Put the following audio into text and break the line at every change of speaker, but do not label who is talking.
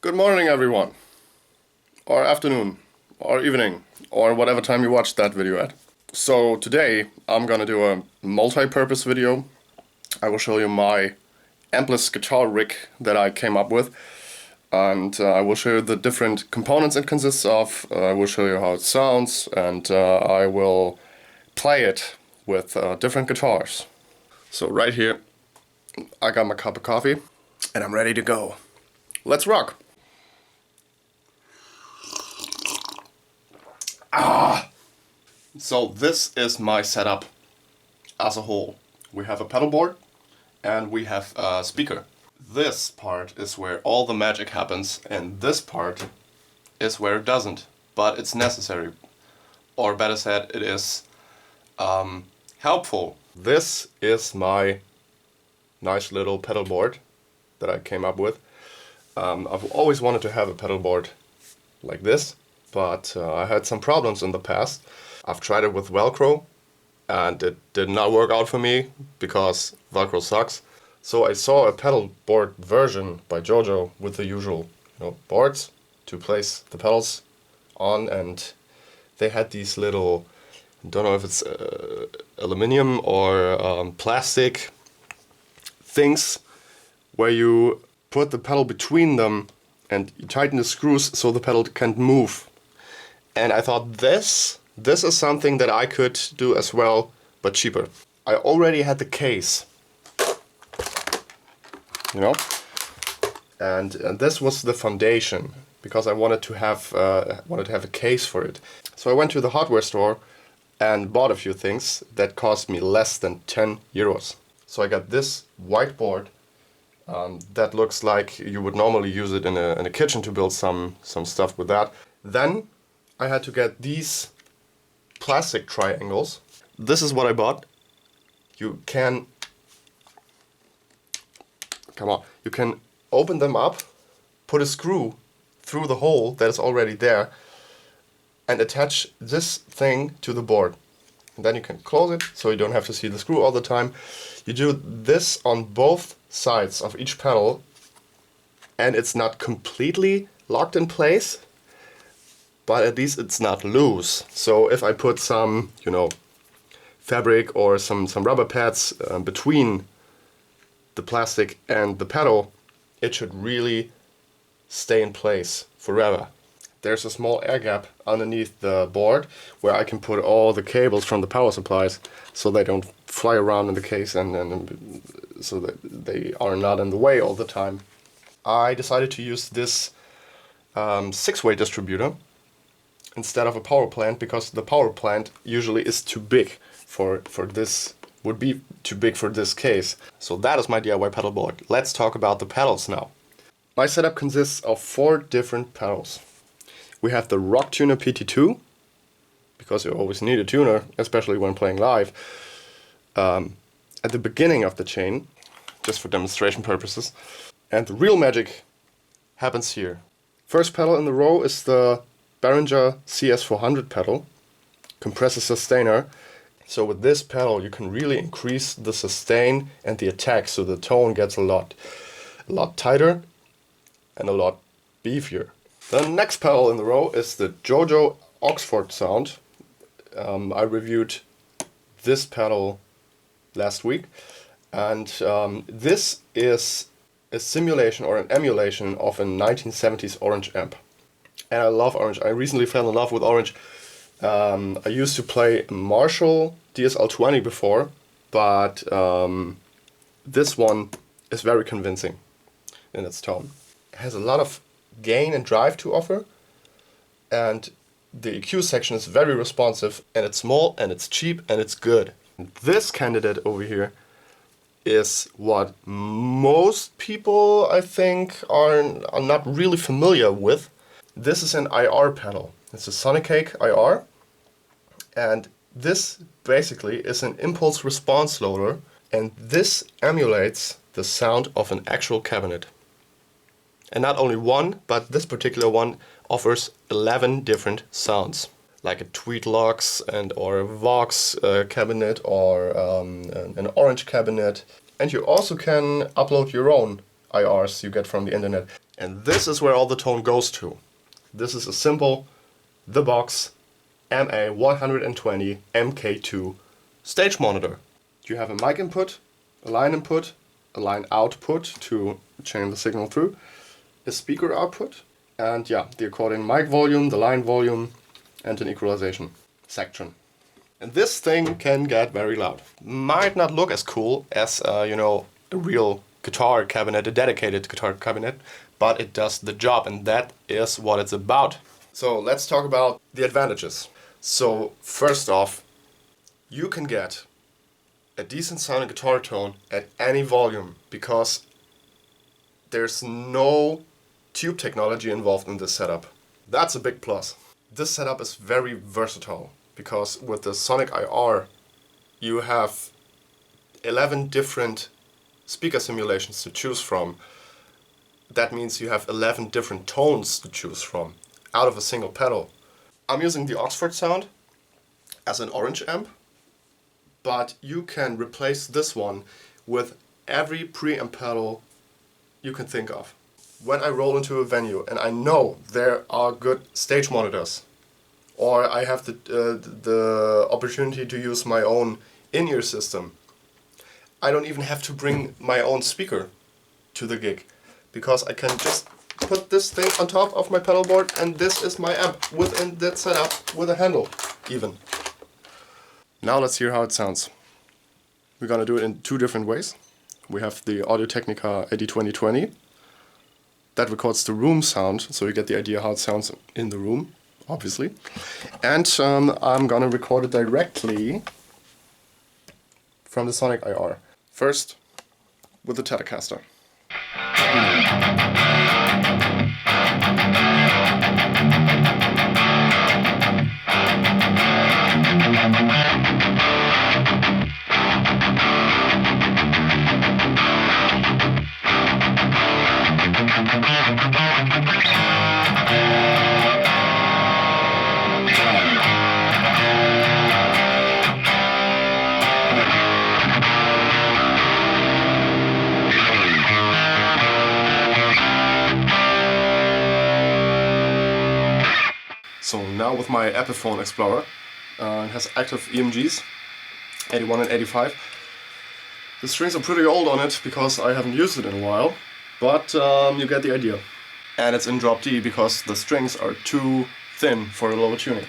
Good morning, everyone, or afternoon, or evening, or whatever time you watched that video at. So today I'm gonna do a multi-purpose video. I will show you my Ampless guitar rig that I came up with, and I will show you the different components it consists of. I will show you how it sounds, and I will play it with different guitars. So right here I got my cup of coffee and I'm ready to go. Let's rock! So this is my setup as a whole. We have a pedal board and we have a speaker. This part is where all the magic happens, and this part is where it doesn't, but it's necessary. Or better said, it is helpful. This is my nice little pedal board that I came up with. I've always wanted to have a pedal board like this, but I had some problems in the past. I've tried it with Velcro and it did not work out for me because Velcro sucks. So I saw a pedal board version by Jojo with the usual boards to place the pedals on, and they had these little, I don't know if it's aluminum or plastic things where you put the pedal between them and you tighten the screws so the pedal can't move. And I thought this is something that I could do as well, but cheaper. I already had the case, and this was the foundation because I wanted to have a case for it. So I went to the hardware store and bought a few things that cost me less than 10 euros. So I got this white board that looks like you would normally use it in a kitchen to build some stuff with that. Then I had to get these plastic triangles. This is what I bought. You can open them up, put a screw through the hole that is already there, and attach this thing to the board. And then you can close it so you don't have to see the screw all the time. You do this on both sides of each pedal, and it's not completely locked in place, but at least it's not loose. So if I put some, fabric or some rubber pads between the plastic and the pedal, it should really stay in place forever. There's a small air gap underneath the board where I can put all the cables from the power supplies so they don't fly around in the case and so that they are not in the way all the time. I decided to use this 6-way distributor instead of a power plant because the power plant usually is too big for this, would be too big for this case. So that is my DIY pedal board. Let's talk about the pedals now. My setup consists of 4 different pedals. We have the Rock Tuner PT2, because you always need a tuner, especially when playing live, at the beginning of the chain, just for demonstration purposes. And the real magic happens here. First pedal in the row is the Behringer CS400 pedal, compressor sustainer. So with this pedal you can really increase the sustain and the attack, so the tone gets a lot tighter and a lot beefier. The next pedal in the row is the Jojo Oxford Sound. I reviewed this pedal last week, and this is a simulation or an emulation of a 1970s Orange amp. And I love Orange. I recently fell in love with Orange. I used to play Marshall DSL-20 before, but this one is very convincing in its tone. It has a lot of gain and drive to offer, and the EQ section is very responsive, and it's small and it's cheap and it's good. This candidate over here is what most people, I think, are not really familiar with. This is an IR pedal. It's a Sonicake IR, and this basically is an impulse response loader, and this emulates the sound of an actual cabinet. And not only one, but this particular one offers 11 different sounds, like a Tweedlocks or a Vox cabinet or an Orange cabinet. And you also can upload your own IRs you get from the internet. And this is where all the tone goes to. This is a simple The Box MA120 MK2 stage monitor. You have a mic input, a line output to chain the signal through, a speaker output, and yeah, the according mic volume, the line volume, and an equalization section. And this thing can get very loud. Might not look as cool as, you know, a real guitar cabinet, a dedicated guitar cabinet, but it does the job, and that is what it's about. So let's talk about the advantages. So first off, you can get a decent sounding guitar tone at any volume because there's no tube technology involved in this setup. That's a big plus. This setup is very versatile because with the Sonic IR you have 11 different speaker simulations to choose from. That means you have 11 different tones to choose from out of a single pedal. I'm using the Oxford sound as an orange amp, but you can replace this one with every preamp pedal you can think of. When I roll into a venue and I know there are good stage monitors, or I have the opportunity to use my own in-ear system, I don't even have to bring my own speaker to the gig, because I can just put this thing on top of my pedal board and this is my amp within that setup with a handle even. Now let's hear how it sounds. We're gonna do it in two different ways. We have the Audio-Technica AD2020. That records the room sound, so you get the idea how it sounds in the room, obviously. And I'm gonna record it directly from the Sonic IR. First, with the Telecaster. So now with my Epiphone Explorer, it has active EMGs, 81 and 85. The strings are pretty old on it because I haven't used it in a while, but you get the idea. And it's in drop D because the strings are too thin for a lower tuning.